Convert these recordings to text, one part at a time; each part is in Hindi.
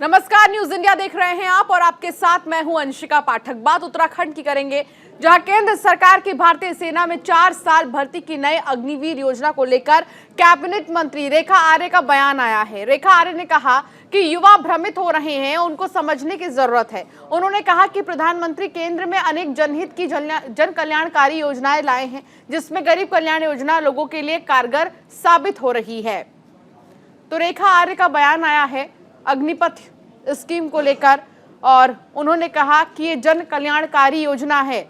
नमस्कार, न्यूज इंडिया देख रहे हैं आप और आपके साथ मैं हूं अंशिका पाठक। बात उत्तराखंड की करेंगे, जहां केंद्र सरकार की भारतीय सेना में 4 साल भर्ती की नए अग्निवीर योजना को लेकर कैबिनेट मंत्री रेखा आर्य का बयान आया है। रेखा आर्य ने कहा कि युवा भ्रमित हो रहे हैं, उनको समझने की जरूरत है। उन्होंने कहा कि प्रधानमंत्री केंद्र में अनेक जनहित की जन कल्याणकारी योजनाएं लाए हैं, जिसमें गरीब कल्याण योजना लोगों के लिए कारगर साबित हो रही है। तो रेखा आर्य का बयान आया है अग्निपथ स्कीम को लेकर और उन्होंने कहा कि ये जन कल्याणकारी योजना है।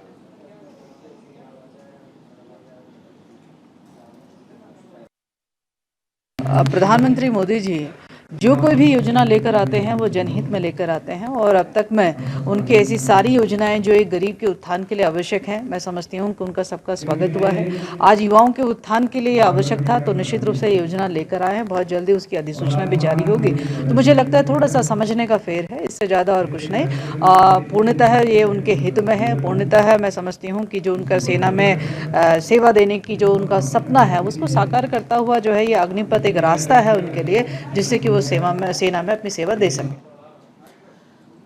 प्रधानमंत्री मोदी जी जो कोई भी योजना लेकर आते हैं वो जनहित में लेकर आते हैं और अब तक में उनकी ऐसी सारी योजनाएं जो एक गरीब के उत्थान के लिए आवश्यक हैं, मैं समझती हूं कि उनका सबका स्वागत हुआ है। आज युवाओं के उत्थान के लिए आवश्यक था तो निश्चित रूप से योजना लेकर आए हैं। बहुत जल्दी उसकी अधिसूचना भी जारी होगी। तो मुझे लगता है थोड़ा सा समझने का फेर है, इससे ज़्यादा और कुछ नहीं। पूर्णतः ये उनके हित में है। पूर्णतः मैं समझती हूँ कि जो उनका सेना में सेवा देने की जो उनका सपना है उसको साकार करता हुआ जो है ये अग्निपथ एक रास्ता है उनके लिए, जिससे कि सेना में अपनी सेवा दे सके।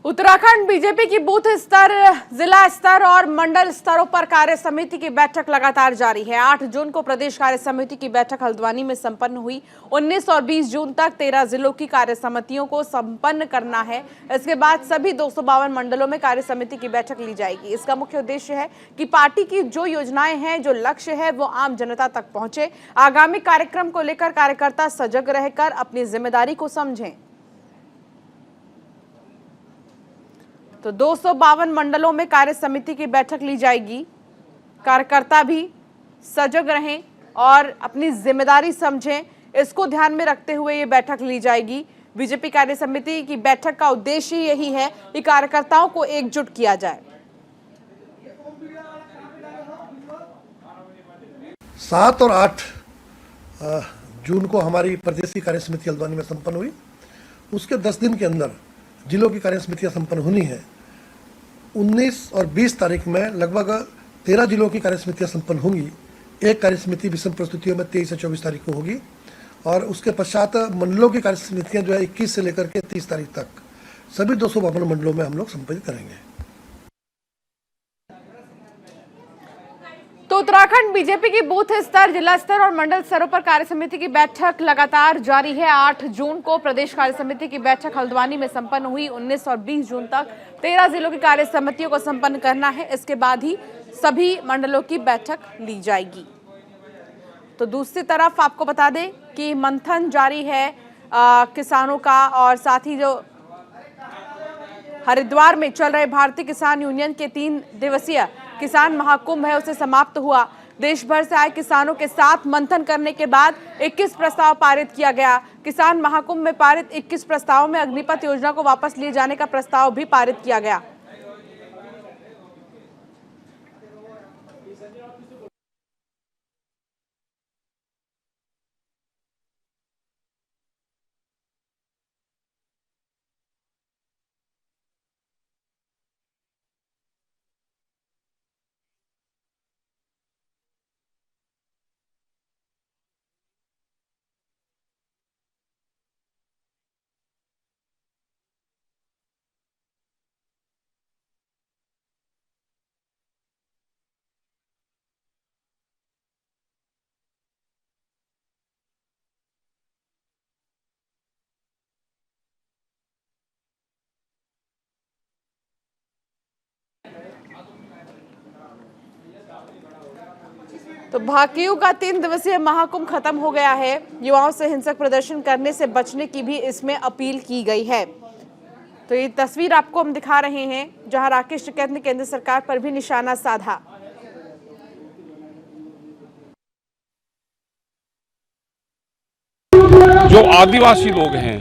उत्तराखंड बीजेपी की बूथ स्तर, जिला स्तर और मंडल स्तरों पर कार्य समिति की बैठक लगातार जारी है। 8 जून को प्रदेश कार्य समिति की बैठक हल्द्वानी में संपन्न हुई। 19 और 20 जून तक 13 जिलों की कार्य समितियों को संपन्न करना है। इसके बाद सभी 252 मंडलों में कार्य समिति की बैठक ली जाएगी। इसका मुख्य उद्देश्य है कि पार्टी की जो योजनाएं हैं, जो लक्ष्य है, वो आम जनता तक पहुंचे। आगामी कार्यक्रम को लेकर कार्यकर्ता सजग रहकर अपनी जिम्मेदारी को समझें। तो 252 मंडलों में कार्य समिति की बैठक ली जाएगी। कार्यकर्ता भी सजग रहें और अपनी जिम्मेदारी समझें, इसको ध्यान में रखते हुए ये बैठक ली जाएगी। बीजेपी कार्य समिति की बैठक का उद्देश्य यही है कि कार्यकर्ताओं को एकजुट किया जाए। 7 और 8 जून को हमारी प्रदेश की कार्य समिति हल्द्वानी में संपन्न हुई। उसके 10 दिन के अंदर जिलों की कार्य समितियाँ संपन्न होनी है। 19 और 20 तारीख में लगभग 13 जिलों की कार्य समितियाँ संपन्न होंगी। एक कार्य समिति विषम परिस्थितियों में 23 से 24 तारीख को होगी और उसके पश्चात मंडलों की कार्य समितियाँ जो है 21 से लेकर के 30 तारीख तक सभी 252 मंडलों में हम लोग संपन्न करेंगे। तो उत्तराखंड बीजेपी की बूथ स्तर, जिला स्तर और मंडल स्तरों पर कार्य समिति की बैठक लगातार जारी है। 8 जून को प्रदेश कार्य समिति की बैठक हल्द्वानी में संपन्न हुई। 19 और 20 जून तक 13 जिलों की कार्य समितियों को संपन्न करना है। इसके बाद ही सभी मंडलों की बैठक ली जाएगी। तो दूसरी तरफ आपको बता दें कि मंथन जारी है किसानों का, और साथ ही जो हरिद्वार में चल रहे भारतीय किसान यूनियन के 3 दिवसीय किसान महाकुंभ है, उसे समाप्त हुआ। देश भर से आए किसानों के साथ मंथन करने के बाद 21 प्रस्ताव पारित किया गया। किसान महाकुंभ में पारित 21 प्रस्तावों में अग्निपथ योजना को वापस लिए जाने का प्रस्ताव भी पारित किया गया। तो भाकियू का 3 दिवसीय महाकुंभ खत्म हो गया है। युवाओं से हिंसक प्रदर्शन करने से बचने की भी इसमें अपील की गई है। तो ये तस्वीर आपको हम दिखा रहे हैं, जहां राकेश टिकैत ने केंद्र सरकार पर भी निशाना साधा। जो आदिवासी लोग हैं,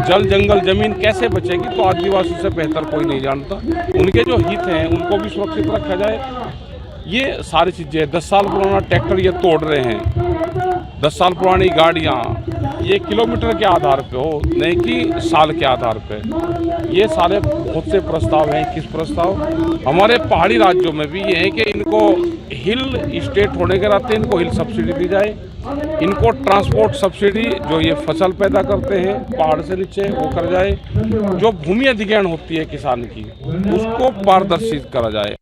जल जंगल जमीन कैसे बचेगी तो आदिवासी से बेहतर कोई नहीं जानता। उनके जो हित हैं उनको भी सुरक्षित रखा जाए, ये सारी चीज़ें। 10 साल पुराना ट्रैक्टर ये तोड़ रहे हैं, 10 साल पुरानी गाड़ियाँ ये किलोमीटर के आधार पे हो, नहीं कि साल के आधार पे। ये सारे बहुत से प्रस्ताव हैं। किस प्रस्ताव हमारे पहाड़ी राज्यों में भी ये है कि इनको हिल स्टेट होने के नाते इनको हिल सब्सिडी दी जाए, इनको ट्रांसपोर्ट सब्सिडी जो ये फसल पैदा करते हैं पहाड़ से नीचे वो कर जाए, जो भूमि अधिग्रहण होती है किसान की उसको पारदर्शित करा जाए।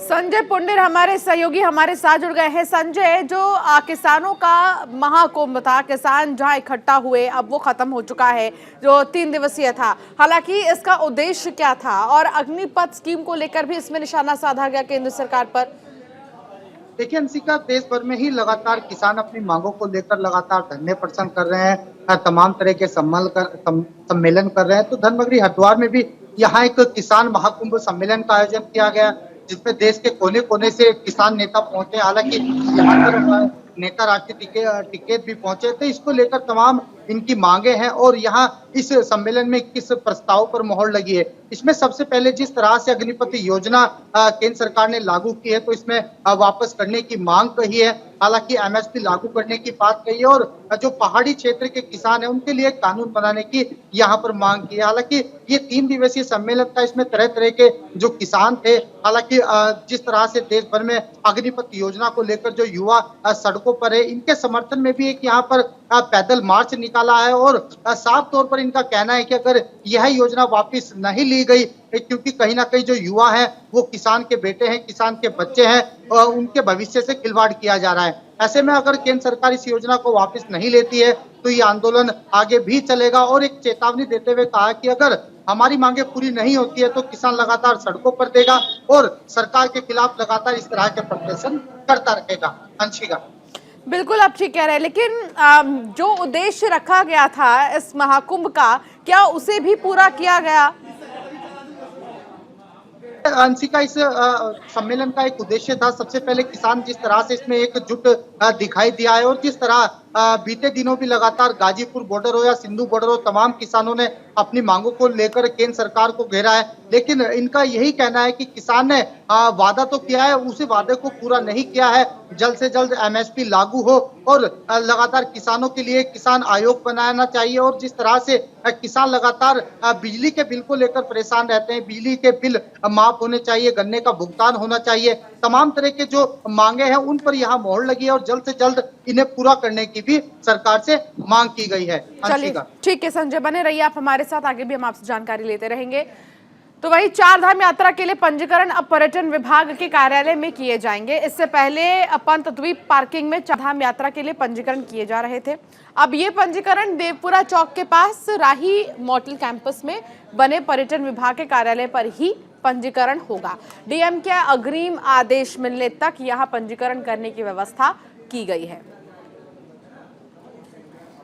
संजय पुंडिर हमारे सहयोगी हमारे साथ जुड़ गए हैं। संजय, जो किसानों का महाकुंभ था, किसान जहां इकट्ठा हुए, अब वो खत्म हो चुका है, जो 3 दिवसीय था। हालांकि इसका उद्देश्य क्या था और अग्निपथ स्कीम को लेकर भी इसमें निशाना साधा गया केंद्र सरकार पर। देखिए अंशिका, देश भर में ही लगातार किसान अपनी मांगों को लेकर लगातार धरने प्रदर्शन कर रहे हैं, तमाम तरह के सम्मेलन कर रहे हैं। तो धनमगरी हरिद्वार में भी यहाँ एक किसान महाकुंभ सम्मेलन का आयोजन किया गया, जिसमें देश के कोने कोने से किसान नेता पहुंचे। हालांकि यहाँ पर नेता राष्ट्रीय टिकट भी पहुंचे थे। इसको लेकर तमाम इनकी मांगे हैं और यहाँ इस सम्मेलन में किस प्रस्ताव पर मोहर लगी है। इसमें सबसे पहले जिस तरह से अग्निपथ योजना केंद्र सरकार ने लागू की है, तो इसमें वापस करने की मांग कही है। हालांकि एमएसपी लागू करने की बात कही है और जो पहाड़ी क्षेत्र के किसान हैं उनके लिए कानून बनाने की यहाँ पर मांग की है। हालांकि ये 3 दिवसीय सम्मेलन था, इसमें तरह तरह के जो किसान थे। हालांकि जिस तरह से देश भर में अग्निपथ योजना को लेकर जो युवा सड़कों पर है, इनके समर्थन में भी एक यहाँ पर पैदल मार्च निकाला है और साफ तौर पर इनका कहना है कि अगर यह योजना वापस नहीं ली गई, क्योंकि कहीं ना कहीं जो युवा हैं वो किसान के बेटे हैं, किसान के बच्चे हैं, उनके भविष्य से खिलवाड़ किया जा रहा है। ऐसे में अगर केंद्र सरकार इस योजना को वापस नहीं लेती है तो ये आंदोलन आगे भी चलेगा। और एक चेतावनी देते हुए कहा कि अगर हमारी मांगे पूरी नहीं होती है तो किसान लगातार सड़कों पर देगा और सरकार के खिलाफ लगातार इस तरह के प्रदर्शन करता रहेगा। अंशिका, बिल्कुल आप ठीक कह रहे हैं, लेकिन जो उद्देश्य रखा गया था इस महाकुंभ का, क्या उसे भी पूरा किया गया? अंशिका, इस सम्मेलन का एक उद्देश्य था, सबसे पहले किसान जिस तरह से इसमें एकजुट दिखाई दिया है और जिस तरह बीते दिनों भी लगातार गाजीपुर बॉर्डर हो या सिंधु बॉर्डर हो, तमाम किसानों ने अपनी मांगों को लेकर केंद्र सरकार को घेरा है। लेकिन इनका यही कहना है कि किसान ने वादा तो किया है, उसी वादे को पूरा नहीं किया है। जल्द से जल्द एमएसपी लागू हो और लगातार किसानों के लिए किसान आयोग बनाना चाहिए। और जिस तरह से किसान लगातार बिजली के बिल को लेकर परेशान रहते हैं, बिजली के बिल माफ होने चाहिए, गन्ने का भुगतान होना चाहिए, तमाम तरह के जो मांगे हैं उन पर यहाँ मोहर लगी है और जल्द से जल्द इन्हें पूरा करने की भी सरकार से मांग की गई है। चलिए ठीक है संजय, बने रहिए आप हमारे साथ, आगे भी हम आपसे जानकारी लेते रहेंगे। तो वही 4 धाम यात्रा के लिए पंजीकरण अब पर्यटन विभाग के कार्यालय में किए जाएंगे। इससे पहले पंतद्वीप पार्किंग में 4 धाम यात्रा के लिए पंजीकरण किए जा रहे थे। अब ये पंजीकरण देवपुरा चौक के पास राही मॉडल कैंपस में बने पर्यटन विभाग के कार्यालय पर ही पंजीकरण होगा। डीएम के अग्रिम आदेश मिलने तक यहां पंजीकरण करने की व्यवस्था की गई है।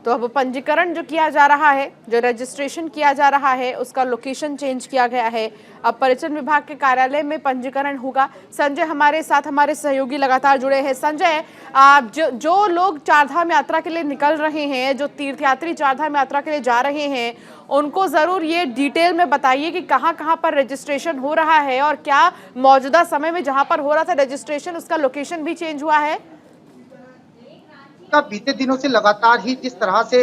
तो अब पंजीकरण जो किया जा रहा है, जो रजिस्ट्रेशन किया जा रहा है, उसका लोकेशन चेंज किया गया है। अब पर्यटन विभाग के कार्यालय में पंजीकरण होगा। संजय हमारे साथ, हमारे सहयोगी लगातार जुड़े हैं। संजय, जो लोग 4 धाम यात्रा के लिए निकल रहे हैं, जो तीर्थयात्री 4 धाम यात्रा के लिए जा रहे हैं, उनको जरूर ये डिटेल में बताइए कि कहां कहां पर रजिस्ट्रेशन हो रहा है और क्या मौजूदा समय में जहां पर हो रहा था रजिस्ट्रेशन, उसका लोकेशन भी चेंज हुआ है? बीते दिनों से लगातार ही जिस तरह से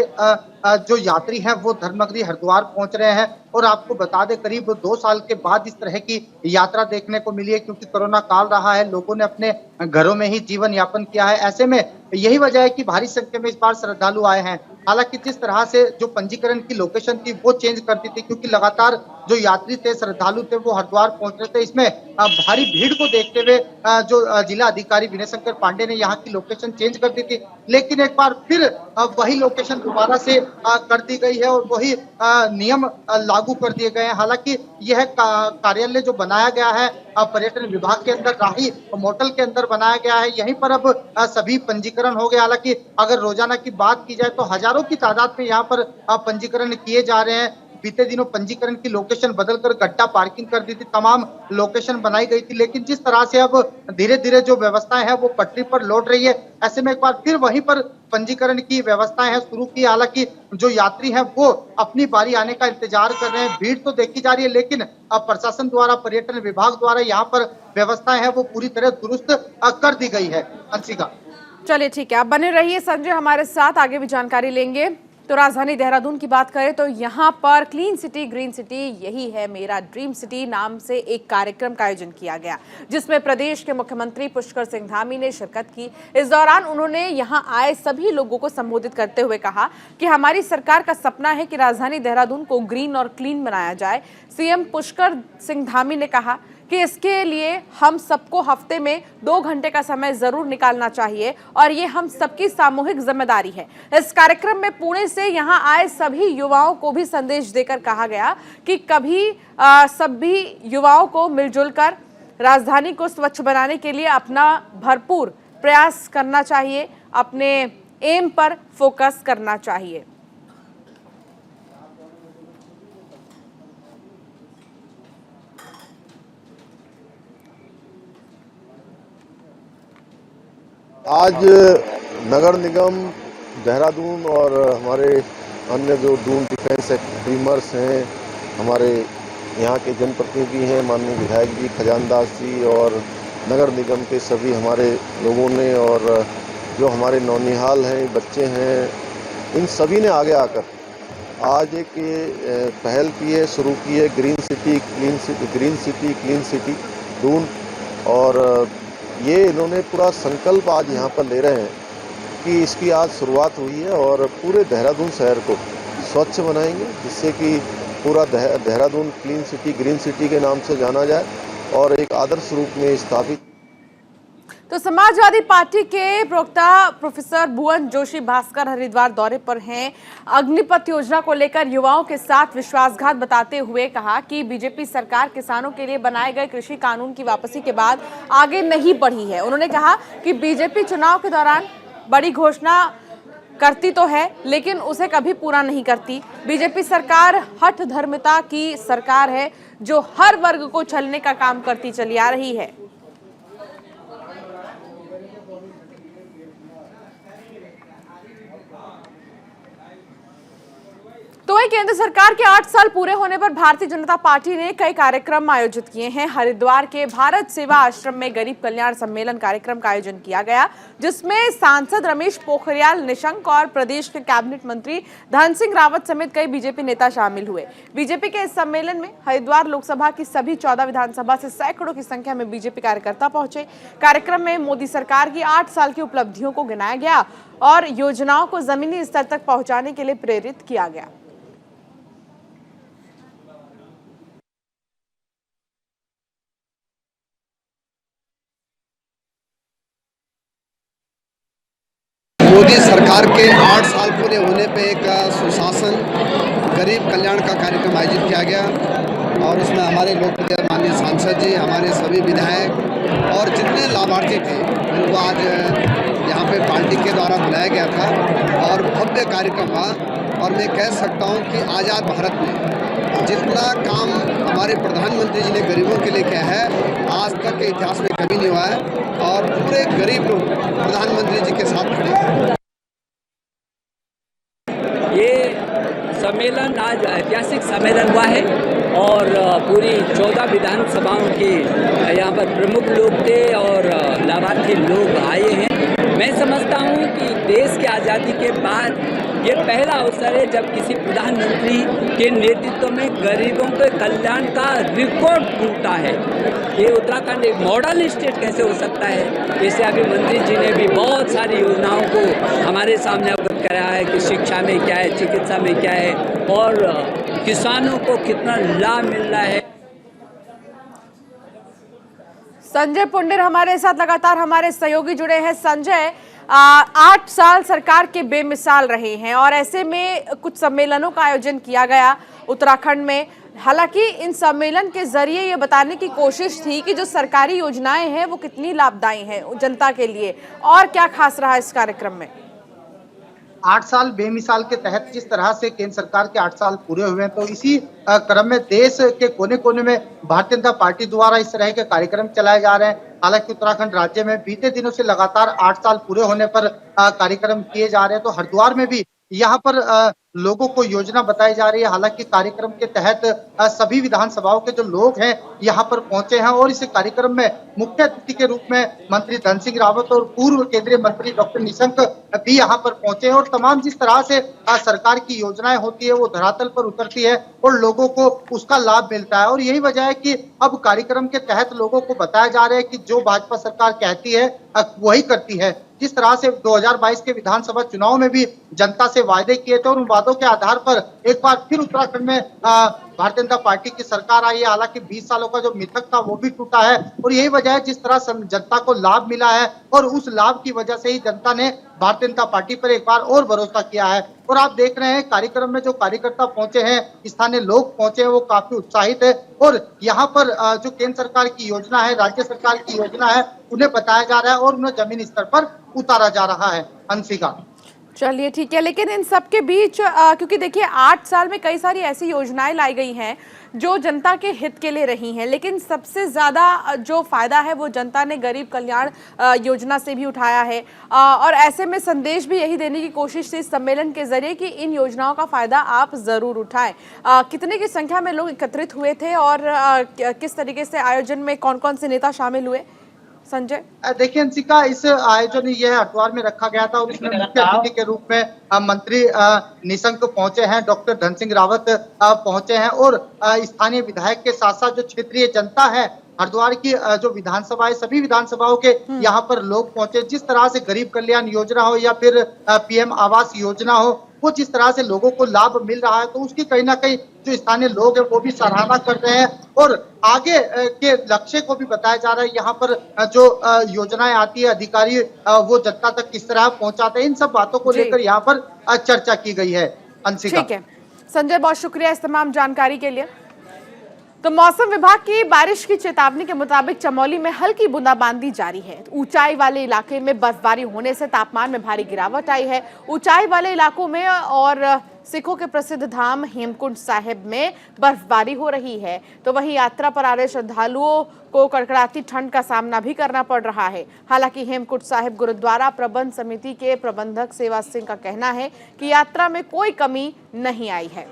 जो यात्री हैं वो धर्मनगरी हरिद्वार पहुंच रहे हैं और आपको बता दें करीब 2 साल के बाद इस तरह की यात्रा देखने को मिली है, क्योंकि कोरोना काल रहा है, लोगों ने अपने घरों में ही जीवन यापन किया है। ऐसे में यही वजह है कि भारी संख्या में इस बार श्रद्धालु आए हैं। हालांकि जिस तरह से जो पंजीकरण की लोकेशन थी वो चेंज कर दी थी, क्योंकि लगातार जो यात्री थे, श्रद्धालु थे, वो हरिद्वार पहुंच रहे थे। इसमें भारी भीड़ को देखते हुए जो जिला अधिकारी विनय शंकर पांडे ने यहाँ की लोकेशन चेंज कर दी थी, लेकिन एक बार फिर वही लोकेशन दोबारा से कर दी गई है और वही नियम लागू कर दिए गए हैं। हालांकि यह कार्यालय जो बनाया गया है पर्यटन विभाग के अंदर, राही मोटल के अंदर बनाया गया है, यहीं पर अब सभी पंजीकरण हो गए। हालांकि अगर रोजाना की बात की जाए तो हजारों की तादाद में यहाँ पर पंजीकरण किए जा रहे हैं। बीते दिनों पंजीकरण की लोकेशन बदलकर गड्ढा पार्किंग कर दी थी, तमाम लोकेशन बनाई गई थी, लेकिन जिस तरह से अब धीरे धीरे जो व्यवस्थाएं हैं वो पटरी पर लौट रही है, ऐसे में एक बार फिर वहीं पर पंजीकरण की व्यवस्थाएं हैं शुरू की। हालांकि जो यात्री हैं वो अपनी बारी आने का इंतजार कर रहे हैं। भीड़ तो देखी जा रही है, लेकिन अब प्रशासन द्वारा, पर्यटन विभाग द्वारा यहाँ पर व्यवस्थाएं हैं वो पूरी तरह दुरुस्त कर दी गई है। अंशिका, चलिए ठीक है, आप बने रहिए संजय हमारे साथ, आगे भी जानकारी लेंगे। तो राजधानी देहरादून की बात करें तो यहाँ पर क्लीन सिटी ग्रीन सिटी यही है मेरा ड्रीम सिटी नाम से एक कार्यक्रम का आयोजन किया गया, जिसमें प्रदेश के मुख्यमंत्री पुष्कर सिंह धामी ने शिरकत की। इस दौरान उन्होंने यहाँ आए सभी लोगों को संबोधित करते हुए कहा कि हमारी सरकार का सपना है कि राजधानी देहरादून को ग्रीन और क्लीन बनाया जाए। सीएम पुष्कर सिंह धामी ने कहा कि इसके लिए हम सबको हफ्ते में 2 घंटे का समय जरूर निकालना चाहिए और ये हम सबकी सामूहिक जिम्मेदारी है। इस कार्यक्रम में पुणे से यहाँ आए सभी युवाओं को भी संदेश देकर कहा गया कि सभी युवाओं को मिलजुल कर राजधानी को स्वच्छ बनाने के लिए अपना भरपूर प्रयास करना चाहिए, अपने एम पर फोकस करना चाहिए। आज नगर निगम देहरादून और हमारे अन्य जो दून डिफेंस टीमर्स हैं, हमारे यहाँ के जनप्रतिनिधि हैं, माननीय विधायक जी, खजानदास जी और नगर निगम के सभी हमारे लोगों ने और जो हमारे नौनिहाल हैं, बच्चे हैं, इन सभी ने आगे आकर आज एक पहल की है, शुरू की है green city clean city Doon. और ये इन्होंने पूरा संकल्प आज यहाँ पर ले रहे हैं कि इसकी आज शुरुआत हुई है और पूरे देहरादून शहर को स्वच्छ बनाएंगे, जिससे कि पूरा Dehradun clean city green city के नाम से जाना जाए और एक आदर्श रूप में स्थापित। तो समाजवादी पार्टी के प्रवक्ता प्रोफेसर भुवन जोशी भास्कर हरिद्वार दौरे पर हैं। अग्निपथ योजना को लेकर युवाओं के साथ विश्वासघात बताते हुए कहा कि बीजेपी सरकार किसानों के लिए बनाए गए कृषि कानून की वापसी के बाद आगे नहीं बढ़ी है। उन्होंने कहा कि बीजेपी चुनाव के दौरान बड़ी घोषणा करती तो है लेकिन उसे कभी पूरा नहीं करती। बीजेपी सरकार हठ धर्मिता की सरकार है जो हर वर्ग को छलने का काम करती चली आ रही है। तो वही केंद्र सरकार के 8 साल पूरे होने पर भारतीय जनता पार्टी ने कई कार्यक्रम आयोजित किए हैं। हरिद्वार के भारत सेवा आश्रम में गरीब कल्याण सम्मेलन कार्यक्रम का आयोजन किया गया, जिसमें सांसद रमेश पोखरियाल निशंक और प्रदेश के कैबिनेट मंत्री धन सिंह रावत समेत कई बीजेपी नेता शामिल हुए। बीजेपी के इस सम्मेलन में हरिद्वार लोकसभा की सभी 14 विधानसभा से सैकड़ों की संख्या में बीजेपी कार्यकर्ता पहुंचे। कार्यक्रम में मोदी सरकार की 8 साल की उपलब्धियों को गिनाया गया और योजनाओं को जमीनी स्तर तक पहुंचाने के लिए प्रेरित किया गया। मोदी सरकार के 8 साल पूरे होने पे एक सुशासन गरीब कल्याण का कार्यक्रम आयोजित किया गया और उसमें हमारे लोकप्रिय माननीय सांसद जी, हमारे सभी विधायक और जितने लाभार्थी थे उनको आज यहाँ पे पार्टी के द्वारा बुलाया गया था और भव्य कार्यक्रम हुआ। और मैं कह सकता हूँ कि आज़ाद भारत में जितना काम हमारे प्रधानमंत्री जी ने गरीबों के लिए किया है, आज तक के इतिहास में कभी नहीं हुआ है और पूरे गरीब लोग प्रधानमंत्री जी के साथ खड़े हैं। ये सम्मेलन आज ऐतिहासिक सम्मेलन हुआ है और पूरी 14 विधानसभाओं के यहाँ पर प्रमुख लोग थे और लाभार्थी लोग आए हैं। मैं समझता हूँ कि देश की आज़ादी के बाद ये पहला अवसर है जब किसी प्रधानमंत्री के नेतृत्व में गरीबों के कल्याण का रिकॉर्ड टूटा है। ये उत्तराखंड एक मॉडल स्टेट कैसे हो सकता है। जैसे अभी मंत्री जी ने भी बहुत सारी योजनाओं को हमारे सामने अवगत कराया है कि शिक्षा में क्या है, चिकित्सा में क्या है और किसानों को कितना लाभ मिल रहा है। संजय पुंडेर हमारे साथ लगातार हमारे सहयोगी जुड़े हैं। संजय, 8 साल सरकार के बेमिसाल रहे हैं और ऐसे में कुछ सम्मेलनों का आयोजन किया गया उत्तराखंड में। हालांकि इन सम्मेलन के जरिए ये बताने की कोशिश थी कि जो सरकारी योजनाएं हैं वो कितनी लाभदायी हैं जनता के लिए, और क्या खास रहा इस कार्यक्रम में? 8 साल बेमिसाल के तहत जिस तरह से केंद्र सरकार के 8 साल पूरे हुए हैं, तो इसी क्रम में देश के कोने कोने में भारतीय जनता पार्टी द्वारा इस तरह के कार्यक्रम चलाए जा रहे हैं। हालांकि उत्तराखंड राज्य में बीते दिनों से लगातार 8 साल पूरे होने पर कार्यक्रम किए जा रहे हैं। तो हरिद्वार में भी यहाँ पर लोगों को योजना बताई जा रही है। हालांकि कार्यक्रम के तहत सभी विधानसभाओं के जो लोग हैं यहाँ पर पहुंचे हैं और इस कार्यक्रम में मुख्य अतिथि के रूप में मंत्री धन सिंह रावत और पूर्व केंद्रीय मंत्री डॉक्टर निशंक भी यहाँ पर पहुंचे हैं और तमाम जिस तरह से सरकार की योजनाएं होती है वो धरातल पर उतरती है और लोगों को उसका लाभ मिलता है। और यही वजह है कि अब कार्यक्रम के तहत लोगों को बताया जा रहा है कि जो भाजपा सरकार कहती है वही करती है। जिस तरह से 2022 के विधानसभा चुनाव में भी जनता से वायदे किए थे और उन वादों के आधार पर एक बार फिर उत्तराखंड में भारतीय जनता पार्टी की सरकार आई है। हालांकि 20 सालों का जो मिथक था वो भी टूटा है और यही वजह है जिस तरह जनता को लाभ मिला है और उस लाभ की वजह से ही जनता ने भारतीय जनता पार्टी पर एक बार और भरोसा किया है। और आप देख रहे हैं कार्यक्रम में जो कार्यकर्ता पहुंचे हैं, स्थानीय लोग पहुंचे हैं, वो काफी उत्साहित है और यहाँ पर जो केंद्र सरकार की योजना है, राज्य सरकार की योजना है, उन्हें बताया जा रहा है और उन्हें जमीनी स्तर पर उतारा जा रहा है। अंशिका, चलिए ठीक है, लेकिन इन सब के बीच क्योंकि देखिए 8 साल में कई सारी ऐसी योजनाएं लाई गई हैं जो जनता के हित के लिए रही हैं, लेकिन सबसे ज़्यादा जो फायदा है वो जनता ने गरीब कल्याण योजना से भी उठाया है। और ऐसे में संदेश भी यही देने की कोशिश थी इस सम्मेलन के जरिए कि इन योजनाओं का फायदा आप ज़रूर उठाएं। कितने की संख्या में लोग एकत्रित हुए थे और किस तरीके से आयोजन में कौन कौन से नेता शामिल हुए? संजय, देखिए अंशिका, इस आयोजन ये हरिद्वार में रखा गया था और इसमें मुख्य अतिथि के रूप में मंत्री निशंक पहुंचे हैं, डॉक्टर धन सिंह रावत पहुंचे हैं और स्थानीय विधायक के साथ साथ जो क्षेत्रीय जनता है हरिद्वार की जो विधानसभा है, सभी विधानसभाओं के यहाँ पर लोग पहुंचे। जिस तरह से गरीब कल्याण योजना हो या फिर पीएम आवास योजना हो, वो जिस तरह से लोगों को लाभ मिल रहा है तो उसकी कहीं ना कहीं जो स्थानीय लोग हैं वो भी सराहना कर रहे हैं और आगे के लक्ष्य को भी बताया जा रहा है। यहाँ पर जो योजनाएं आती है, अधिकारी वो जनता तक किस तरह पहुंचाते हैं, इन सब बातों को लेकर यहाँ पर चर्चा की गई है। अंशिका, ठीक है संजय, बहुत शुक्रिया इस तमाम जानकारी के लिए। तो मौसम विभाग की बारिश की चेतावनी के मुताबिक चमोली में हल्की बूंदाबांदी जारी है। ऊंचाई वाले इलाके में बर्फबारी होने से तापमान में भारी गिरावट आई है। ऊंचाई वाले इलाकों में और सिखों के प्रसिद्ध धाम हेमकुंड साहिब में बर्फबारी हो रही है, तो वहीं यात्रा पर आ रहे श्रद्धालुओं को कड़कड़ाती ठंड का सामना भी करना पड़ रहा है। हालांकि हेमकुंड साहिब गुरुद्वारा प्रबंध समिति के प्रबंधक सेवा सिंह का कहना है कि यात्रा में कोई कमी नहीं आई है।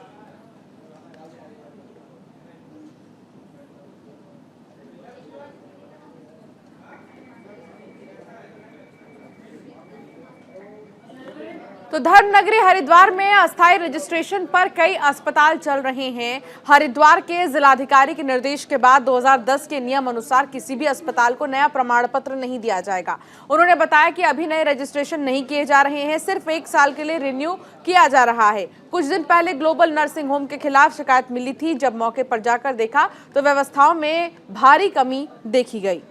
तो धर्म नगरी हरिद्वार में अस्थायी रजिस्ट्रेशन पर कई अस्पताल चल रहे हैं। हरिद्वार के जिलाधिकारी के निर्देश के बाद 2010 के नियम अनुसार किसी भी अस्पताल को नया प्रमाण पत्र नहीं दिया जाएगा। उन्होंने बताया कि अभी नए रजिस्ट्रेशन नहीं किए जा रहे हैं, सिर्फ 1 साल के लिए रिन्यू किया जा रहा है। कुछ दिन पहले ग्लोबल नर्सिंग होम के खिलाफ शिकायत मिली थी। जब मौके पर जाकर देखा तो व्यवस्थाओं में भारी कमी देखी गई।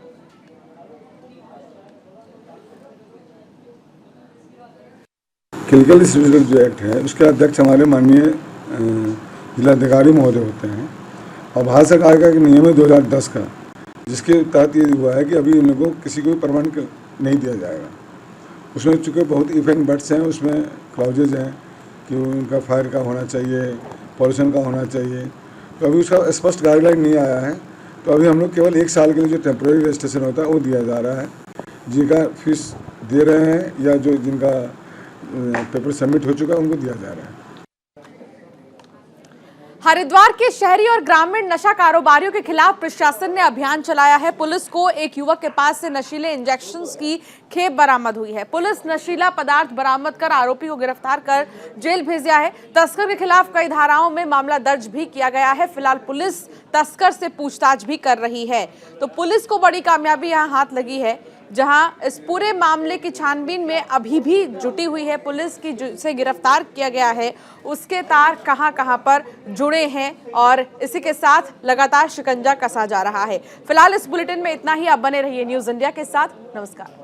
क्लिनिकल सर्टिफिकेट जो एक्ट है उसके अध्यक्ष हमारे माननीय जिलाधिकारी महोदय होते हैं और भारत सरकार का एक नियम है 2010 का, जिसके तहत ये हुआ है कि अभी इन लोगों को किसी को भी प्रमाण नहीं दिया जाएगा। उसमें चूँकि बहुत इफ एंड बट्स हैं, उसमें क्लाउजेज हैं कि उनका फायर का होना चाहिए, पॉल्यूशन का होना चाहिए, तो अभी उसका स्पष्ट गाइडलाइन नहीं आया है। तो अभी हम लोग केवल 1 साल के लिए जो टेम्प्रेरी रजिस्ट्रेशन होता है वो दिया जा रहा है। जिनका फीस दे रहे हैं या जो जिनका पेपर सबमिट हो चुका है उनको दिया जा रहा है। हरिद्वार के शहरी और ग्रामीण नशा कारोबारियों के खिलाफ प्रशासन ने अभियान चलाया है। पुलिस को एक युवक के पास से नशीले इंजेक्शंस की खेप बरामद हुई है। पुलिस नशीला पदार्थ बरामद कर आरोपी को गिरफ्तार कर जेल भेज दिया है। तस्कर के खिलाफ कई धाराओं में मामला दर्ज भी किया गया है। फिलहाल पुलिस तस्कर से पूछताछ भी कर रही है। तो पुलिस को बड़ी कामयाबी यहाँ हाथ लगी है, जहां इस पूरे मामले की छानबीन में अभी भी जुटी हुई है पुलिस की, जिसे गिरफ्तार किया गया है उसके तार कहां पर जुड़े हैं और इसी के साथ लगातार शिकंजा कसा जा रहा है। फिलहाल इस बुलेटिन में इतना ही। आप बने रहिए न्यूज़ इंडिया के साथ। नमस्कार।